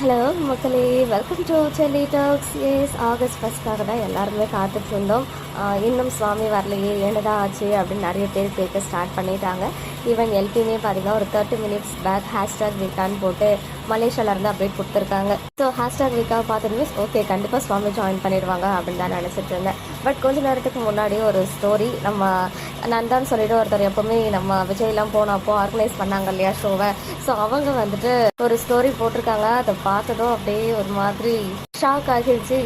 Hello மக்களே, welcome to Selli tax. August ஃபஸ்ட்டாக தான் எல்லாருமே காத்துட்டு இருந்தோம். இன்னும் சுவாமி வரலையே, என்னதான் ஆச்சு அப்படின்னு நிறைய பேர் கேட்க ஸ்டார்ட் பண்ணிட்டாங்க. ஈவன் எல்பியுமே பார்த்தீங்கன்னா ஒரு 30 மினிட்ஸ் பேக் #வீக்கான்னு போட்டு மலேசியாவிலேருந்து அப்டேட் கொடுத்துருக்காங்க. ஸோ வீக்காக பார்த்துட்டு ஓகே கண்டிப்பாக சுவாமி ஜாயின் பண்ணிடுவாங்க அப்படின்னு தான் நினச்சிட்டு இருந்தேன். பட் கொஞ்ச நேரத்துக்கு முன்னாடி ஒரு ஸ்டோரி நான் தான் சொல்லிட்டு ஒருத்தர் எப்போவுமே நம்ம விஜய்லாம் போனப்போ ஆர்கனைஸ் பண்ணாங்க இல்லையா ஷோவை. ஸோ அவங்க வந்துட்டு ஒரு ஸ்டோரி போட்டிருக்காங்க. அதை பார்த்ததும் அப்படியே ஒரு மாதிரி ஷாக் ஆகிடுச்சு.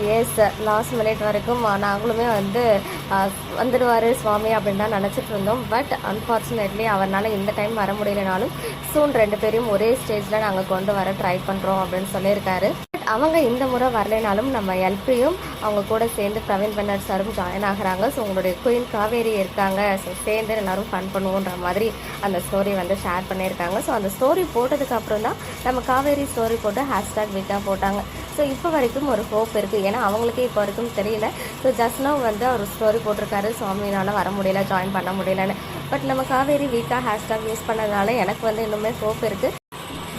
லாஸ்ட் மினிட் வரைக்கும் நாங்களுமே வந்துடுவார் சுவாமி அப்படின்னு தான் நினச்சிட்டு இருந்தோம். பட் அன்ஃபார்ச்சுனேட்லி அவரால் இந்த டைம் வர முடியலனாலும் சூன் 2 பேரையும் ஒரே ஸ்டேஜில் நாங்கள் கொண்டு வர ட்ரை பண்ணுறோம் அப்படின்னு சொல்லியிருக்காரு. பட் அவங்க இந்த முறை வரலைனாலும் நம்ம எல்பியும் அவங்க கூட சேர்ந்து பிரவீன் பென்னட் சாரும் ஜாயின் ஆகிறாங்க. ஸோ உங்களுடைய குயின் காவேரி இருக்காங்க, ஸோ சேர்ந்து எல்லோரும் ஃபன் பண்ணுவோன்ற மாதிரி அந்த ஸ்டோரி ஷேர் பண்ணியிருக்காங்க. ஸோ அந்த ஸ்டோரி போட்டதுக்கு அப்புறம் தான் நம்ம காவேரி ஸ்டோரி போட்டு #வீக்காக போட்டாங்க. ஸோ இப்போ வரைக்கும் ஒரு ஹோப் இருக்குது. ஏன்னா அவங்களுக்கே இப்போ வரைக்கும் தெரியல. ஸோ ஜஸ்ட் நவ் அவர் ஸ்டோரி போட்டிருக்காரு, சுவாமினால் வர முடியல, ஜாயின் பண்ண முடியலன்னு. பட் நம்ம காவேரி வீக்காக #யூஸ் பண்ணதுனால எனக்கு இன்னுமே ஹோப் இருக்குது.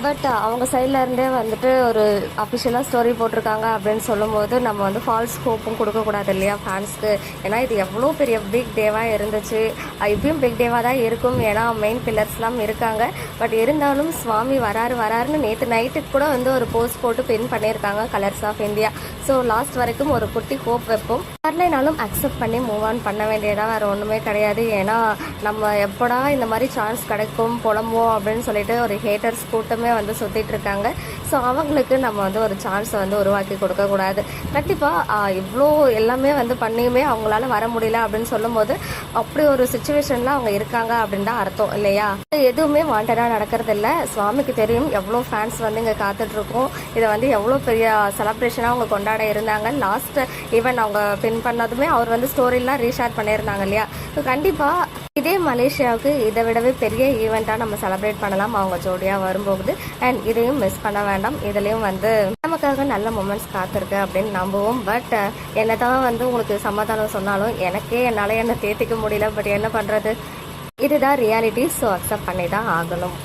பட் அவங்க சைடில் இருந்தே ஒரு அஃபிஷியலாக ஸ்டோரி போட்டிருக்காங்க அப்படின்னு சொல்லும்போது நம்ம ஃபால்ஸ் ஹோப்பும் கொடுக்கக்கூடாது இல்லையா ஃபேன்ஸ்க்கு. ஏன்னா இது எவ்வளோ பெரிய பிக் டேவாக இருந்துச்சு, இப்பயும் பிக் டேவாக தான் இருக்கும். ஏன்னா மெயின் பில்லர்ஸ்லாம் இருக்காங்க. பட் இருந்தாலும் சுவாமி வராருன்னு நேற்று நைட்டுக்கு கூட ஒரு போஸ்ட் போட்டு பின் பண்ணியிருக்காங்க colours of India. So last வரைக்கும் ஒரு குட்டி ஹோப் வைப்போம். வரலைனாலும் அக்செப்ட் பண்ணி மூவ் ஆன் பண்ண வேண்டியதாக வேறு ஒன்றுமே கிடையாது. ஏன்னா நம்ம எப்படா இந்த மாதிரி சான்ஸ் கிடைக்கும் புலம்புவோம் அப்படின்னு சொல்லிட்டு ஒரு ஹேட்டர்ஸ் கூட்டமே சுற்றிட்டு இருக்காங்க. ஸோ அவங்களுக்கு நம்ம ஒரு சான்ஸை உருவாக்கி கொடுக்கக்கூடாது. கண்டிப்பாக இவ்வளோ எல்லாமே பண்ணியுமே அவங்களால வர முடியல அப்படின்னு சொல்லும்போது அப்படி ஒரு சுச்சுவேஷனில் அவங்க இருக்காங்க அப்படின்னு தான் அர்த்தம் இல்லையா. எதுவுமே வாண்டடாக நடக்கிறது இல்லை. சுவாமிக்கு தெரியும் எவ்வளோ ஃபேன்ஸ் இங்கே காத்துட்ருக்கோம். இதை எவ்வளோ பெரிய செலப்ரேஷனாக அவங்க கொண்டாட இருந்தாங்க. லாஸ்ட் ஈவன் அவங்க பின் பண்ணதுமே அவர் ஸ்டோரிலாம் ரீஷேர் பண்ணியிருந்தாங்க இல்லையா. ஸோ கண்டிப்பாக இதே மலேசியாவுக்கு இதை விடவே பெரிய ஈவெண்ட்டாக நம்ம செலிப்ரேட் பண்ணலாம் அவங்க ஜோடியாக வரும்போது. அண்ட் இதையும் மிஸ் பண்ண வேண்டாம். இதுலேயும் நமக்காக நல்ல மொமெண்ட்ஸ் காத்திருக்கு அப்படின்னு நம்புவோம். பட் என்ன தான் உங்களுக்கு சமாதானம் சொன்னாலும் எனக்கே என்னால் என்ன தேர்த்திக்க முடியல. பட் என்ன பண்ணுறது, இதுதான் ரியாலிட்டி. ஸோ அக்செப்ட் பண்ணி தான் ஆகணும்.